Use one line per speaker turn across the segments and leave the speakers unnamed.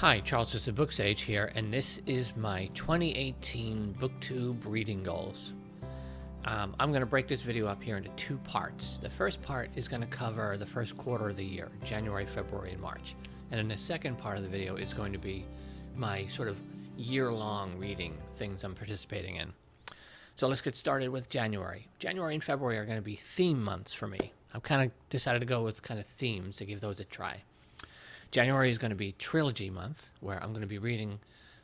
Hi, Charles with SirBookSage here, and this is my 2018 Booktube Reading Goals. I'm going to break this video up here into two parts. The first part is going to cover the first quarter of the year, January, February, and March. And then the second part of the video is going to be my sort of year-long reading things I'm participating in. So let's get started with January. January and February are going to be theme months for me. I've kind of decided to go with kind of themes to give those a try. January is going to be trilogy month, where I'm going to be reading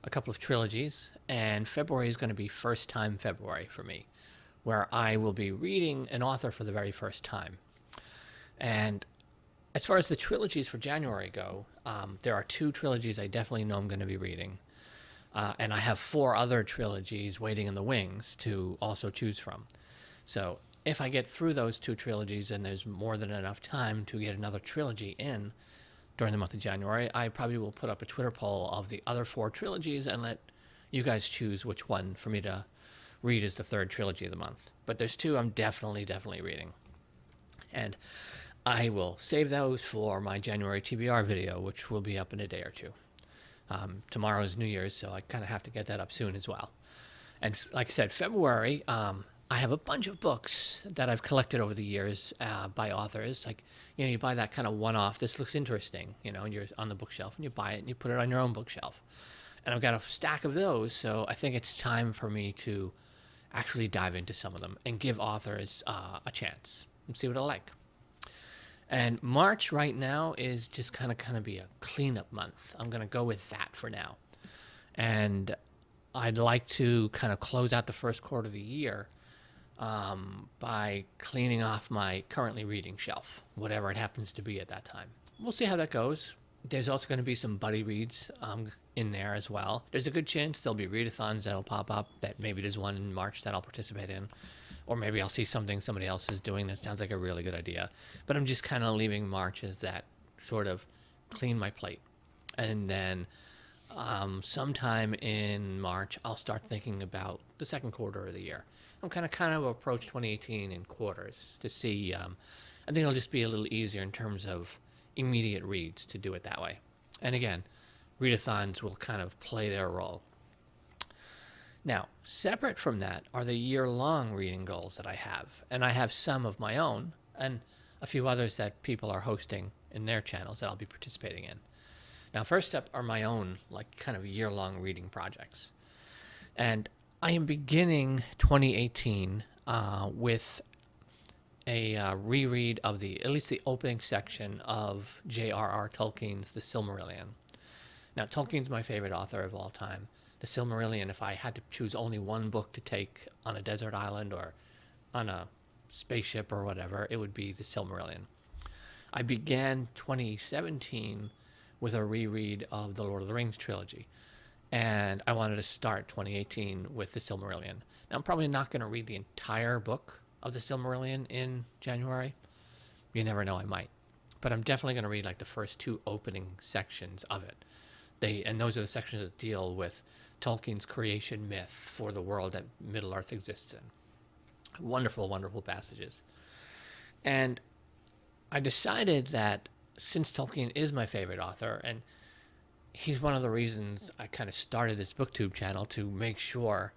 a couple of trilogies, and February is going to be first time February for me, where I will be reading an author for the very first time. And as far as the trilogies for January go, there are two trilogies I definitely know I'm going to be reading, and I have 4 other trilogies waiting in the wings to also choose from. So if I get through those 2 trilogies and there's more than enough time to get another trilogy in during the month of January, I probably will put up a Twitter poll of the other 4 trilogies and let you guys choose which one for me to read as the 3rd trilogy of the month. But there's 2 I'm definitely reading. And I will save those for my January TBR video, which will be up in a day or 2. Tomorrow is New Year's, so I kind of have to get that up soon as well. And like I said, February, I have a bunch of books that I've collected over the years by authors. Like, you buy that kind of one-off, this looks interesting, and you're on the bookshelf, and you buy it, and you put it on your own bookshelf. And I've got a stack of those, so I think it's time for me to actually dive into some of them and give authors a chance and see what I like. And March right now is just kind of be a cleanup month. I'm going to go with that for now. And I'd like to kind of close out the first quarter of the year by cleaning off my currently reading shelf, whatever it happens to be at that time. We'll see how that goes. There's also going to be some buddy reads in there as well. There's a good chance there'll be readathons that'll pop up, that maybe there's one in March that I'll participate in, or maybe I'll see something somebody else is doing that sounds like a really good idea. But I'm just kind of leaving March as that sort of clean my plate. And then sometime in March, I'll start thinking about the second quarter of the year. I'm kind of approach 2018 in quarters to see. I think it'll just be a little easier in terms of immediate reads to do it that way. And again, readathons will kind of play their role. Now, separate from that are the year-long reading goals that I have. And I have some of my own and a few others that people are hosting in their channels that I'll be participating in. Now, first up are my own kind of year-long reading projects. And I am beginning 2018 with a reread of at least the opening section of J.R.R. Tolkien's The Silmarillion. Now, Tolkien's my favorite author of all time. The Silmarillion, if I had to choose only one book to take on a desert island or on a spaceship or whatever, it would be The Silmarillion. I began 2017 with a reread of the Lord of the Rings trilogy, and I wanted to start 2018 with The Silmarillion. Now, I'm probably not going to read the entire book of The Silmarillion in January. You never know, I might. But I'm definitely going to read the first 2 opening sections of it. And those are the sections that deal with Tolkien's creation myth for the world that Middle-earth exists in. Wonderful, wonderful passages. And I decided that since Tolkien is my favorite author, and he's one of the reasons I kind of started this BookTube channel, to make sure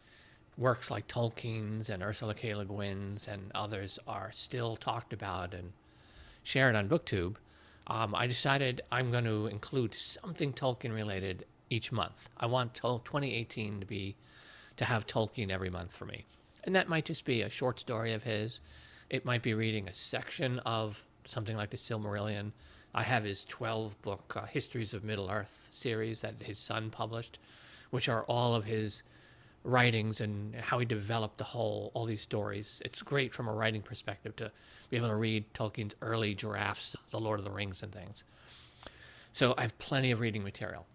works like Tolkien's and Ursula K. Le Guin's and others are still talked about and shared on BookTube, I decided I'm going to include something Tolkien related each month. I want 2018 to have Tolkien every month for me. And that might just be a short story of his. It might be reading a section of something like The Silmarillion. I have his 12-book Histories of Middle-earth series that his son published, which are all of his writings and how he developed all these stories. It's great from a writing perspective to be able to read Tolkien's early drafts, The Lord of the Rings and things. So I have plenty of reading material.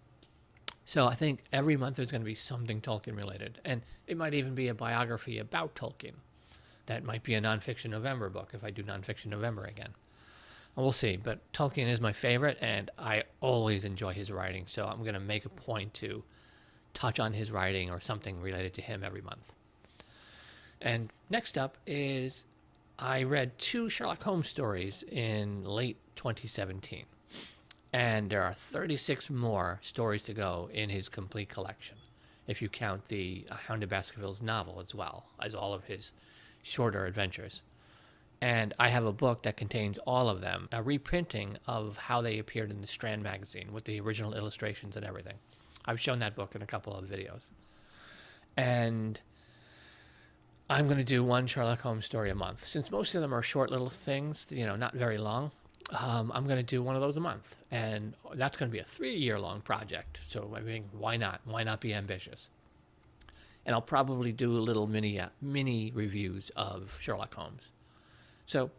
So I think every month there's going to be something Tolkien related, and it might even be a biography about Tolkien. That might be a nonfiction November book if I do nonfiction November again. We'll see, but Tolkien is my favorite, and I always enjoy his writing, so I'm going to make a point to touch on his writing or something related to him every month. And next up is I read 2 Sherlock Holmes stories in late 2017. And there are 36 more stories to go in his complete collection, if you count the Hound of Baskerville's novel as well as all of his shorter adventures. And I have a book that contains all of them, a reprinting of how they appeared in the Strand magazine with the original illustrations and everything. I've shown that book in a couple of videos. And I'm going to do one Sherlock Holmes story a month. Since most of them are short little things, not very long, I'm going to do one of those a month. And that's going to be a 3-year-long project. So I mean, why not? Why not be ambitious? And I'll probably do little mini reviews of Sherlock Holmes. So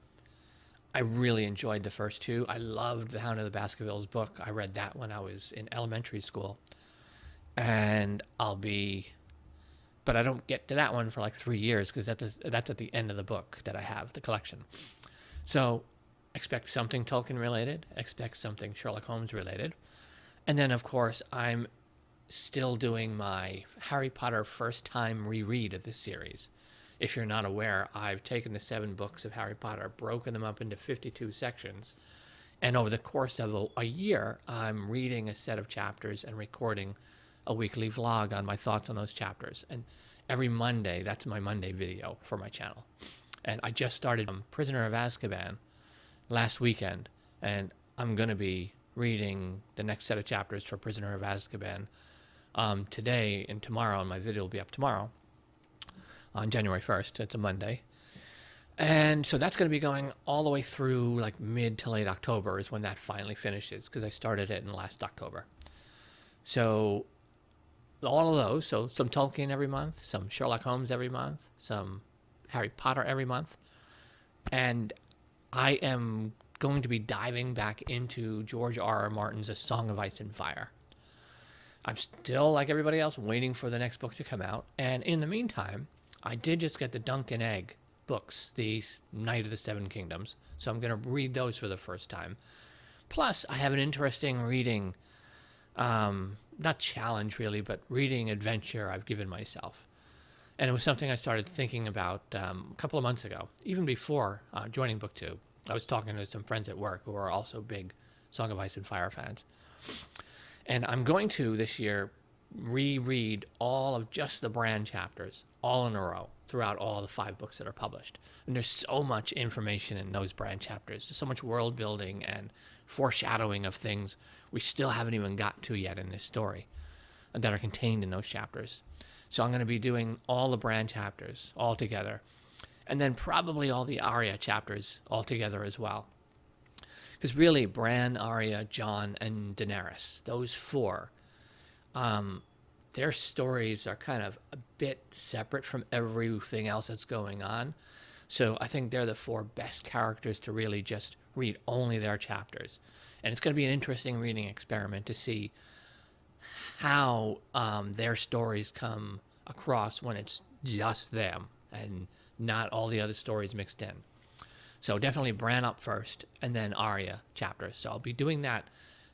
I really enjoyed the first two. I loved the Hound of the Baskervilles book. I read that when I was in elementary school. And but I don't get to that one for like 3 years because that's at the end of the book that I have, the collection. So expect something Tolkien related, expect something Sherlock Holmes related. And then, of course, I'm still doing my Harry Potter first time reread of this series. If you're not aware, I've taken the 7 books of Harry Potter, broken them up into 52 sections, and over the course of a year, I'm reading a set of chapters and recording a weekly vlog on my thoughts on those chapters. And every Monday, that's my Monday video for my channel. And I just started Prisoner of Azkaban last weekend, and I'm going to be reading the next set of chapters for Prisoner of Azkaban today and tomorrow, and my video will be up tomorrow on January 1st. It's a Monday. And so that's going to be going all the way through like mid to late October is when that finally finishes, because I started it in last October. So all of those, so some Tolkien every month, some Sherlock Holmes every month, some Harry Potter every month. And I am going to be diving back into George R.R. Martin's A Song of Ice and Fire. I'm still, like everybody else, waiting for the next book to come out. And in the meantime, I did just get the Dunk and Egg books, the Knight of the Seven Kingdoms. So I'm going to read those for the first time. Plus, I have an interesting reading, not challenge really, but reading adventure I've given myself. And it was something I started thinking about a couple of months ago, even before joining Booktube. I was talking to some friends at work who are also big Song of Ice and Fire fans. And I'm going to, this year, reread all of just the Bran chapters, all in a row, throughout all the 5 books that are published. And there's so much information in those Bran chapters. There's so much world building and foreshadowing of things we still haven't even gotten to yet in this story that are contained in those chapters. So I'm going to be doing all the Bran chapters all together, and then probably all the Arya chapters all together as well. Because really, Bran, Arya, Jon, and Daenerys, those 4, their stories are kind of a bit separate from everything else that's going on. So I think they're the 4 best characters to really just read only their chapters. And it's going to be an interesting reading experiment to see how their stories come across when it's just them and not all the other stories mixed in. So definitely Bran up first, and then Arya chapters. So I'll be doing that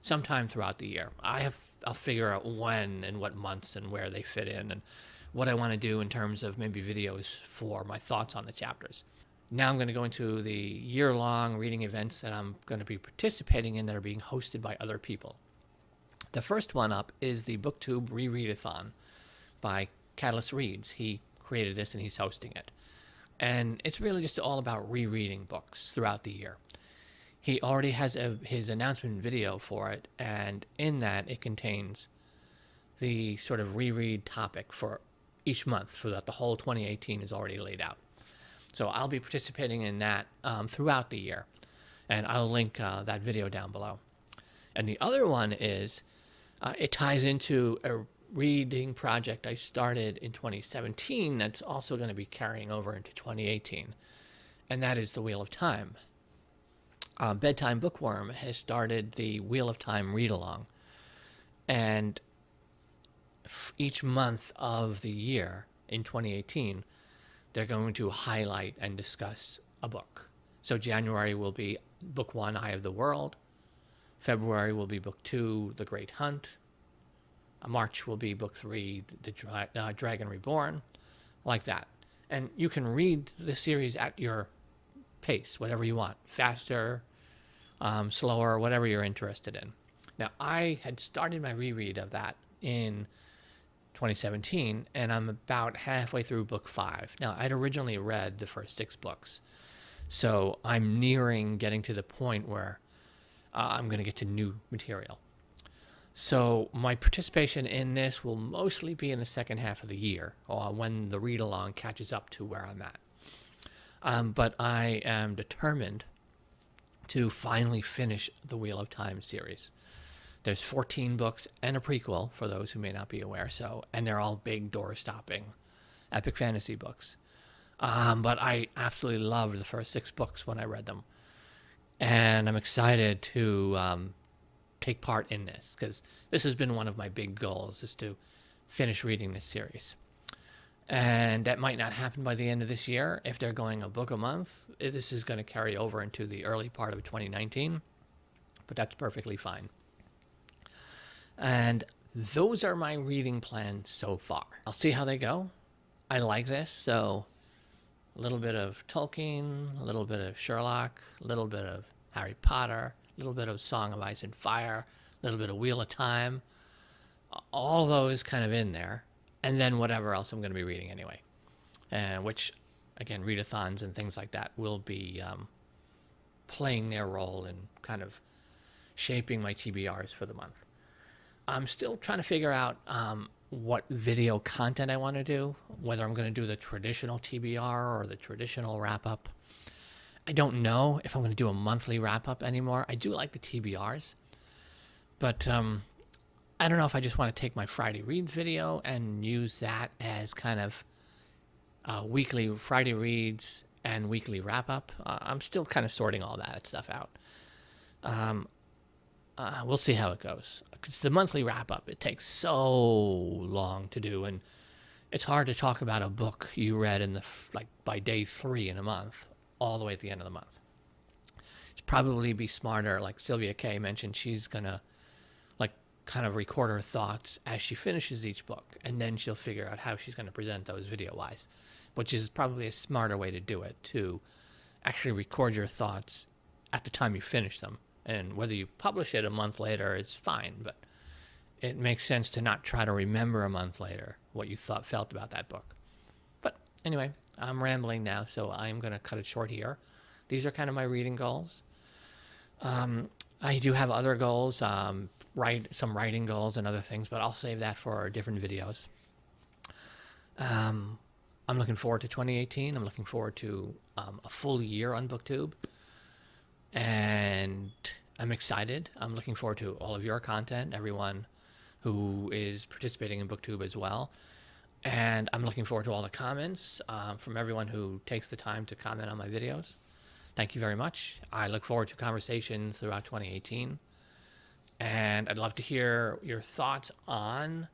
sometime throughout the year. I'll figure out when and what months and where they fit in and what I want to do in terms of maybe videos for my thoughts on the chapters. Now I'm going to go into the year-long reading events that I'm going to be participating in that are being hosted by other people. The first one up is the Booktube Rereadathon by Catalyst Reads. He created this and he's hosting it. And it's really just all about rereading books throughout the year. He already has his announcement video for it, and in that it contains the sort of reread topic for each month so that the whole 2018 is already laid out. So I'll be participating in that throughout the year, and I'll link that video down below. And the other one is, it ties into a reading project I started in 2017 that's also going to be carrying over into 2018, and that is The Wheel of Time. Bedtime Bookworm has started the Wheel of Time read-along, and each month of the year in 2018, they're going to highlight and discuss a book. So January will be Book 1, Eye of the World. February will be Book 2, The Great Hunt. March will be Book 3, The Dragon Reborn, like that. And you can read the series at your pace, whatever you want, faster, slower, whatever you're interested in. Now, I had started my reread of that in 2017, and I'm about halfway through book 5. Now, I'd originally read the first 6 books, so I'm nearing getting to the point where I'm going to get to new material. So my participation in this will mostly be in the second half of the year, or when the read-along catches up to where I'm at. But I am determined to finally finish the Wheel of Time series. There's 14 books and a prequel, for those who may not be aware, and they're all big, door-stopping, epic fantasy books. But I absolutely loved the first 6 books when I read them. And I'm excited to take part in this, because this has been one of my big goals, is to finish reading this series. And that might not happen by the end of this year. If they're going a book a month, this is going to carry over into the early part of 2019, but that's perfectly fine. And those are my reading plans so far. I'll see how they go. I like this, so a little bit of Tolkien, a little bit of Sherlock, a little bit of Harry Potter, a little bit of Song of Ice and Fire, a little bit of Wheel of Time, all those kind of in there, and then whatever else I'm going to be reading anyway, which, again, readathons and things like that will be playing their role in kind of shaping my TBRs for the month. I'm still trying to figure out what video content I want to do, whether I'm going to do the traditional TBR or the traditional wrap-up. I don't know if I'm going to do a monthly wrap-up anymore. I do like the TBRs, but I don't know if I just want to take my Friday Reads video and use that as kind of weekly Friday Reads and weekly wrap-up. I'm still kind of sorting all that stuff out. We'll see how it goes. Because the monthly wrap-up, it takes so long to do, and it's hard to talk about a book you read in by day 3 in a month, all the way at the end of the month. It's probably be smarter, like Sylvia Kay mentioned, she's gonna kind of record her thoughts as she finishes each book, and then she'll figure out how she's going to present those video-wise, which is probably a smarter way to do it, to actually record your thoughts at the time you finish them. And whether you publish it a month later is fine, but it makes sense to not try to remember a month later what you felt about that book. But anyway, I'm rambling now, so I'm going to cut it short here. These are kind of my reading goals. I do have other goals, some writing goals and other things, but I'll save that for different videos. I'm looking forward to 2018. I'm looking forward to a full year on Booktube. And I'm excited. I'm looking forward to all of your content, everyone who is participating in Booktube as well. And I'm looking forward to all the comments from everyone who takes the time to comment on my videos. Thank you very much. I look forward to conversations throughout 2018. And I'd love to hear your thoughts on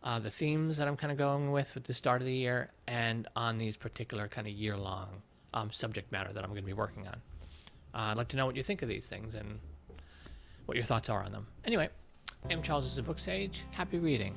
the themes that I'm kind of going with at the start of the year, and on these particular kind of year-long subject matter that I'm going to be working on. I'd like to know what you think of these things and what your thoughts are on them. Anyway, I'm Charles, this is SirBookSage. Happy reading.